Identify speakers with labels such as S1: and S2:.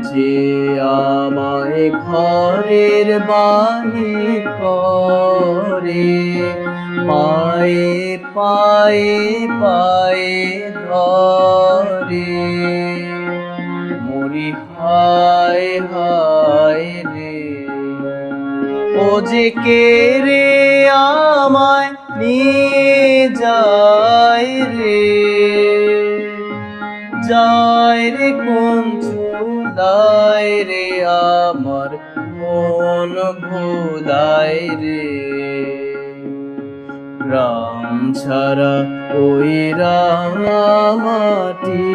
S1: যে আমায় ঘরের বাহির করে, পায়ে পায়ে পায়ে ধরে। মরি হায় হায় রে, ও যে কে রে আমায় নিয়ে যায় রে, যায় রে কোন চুলায় রে, আমার মন ভোলায় রে। গ্রাম ছাড়া ওই রাঙা মাটি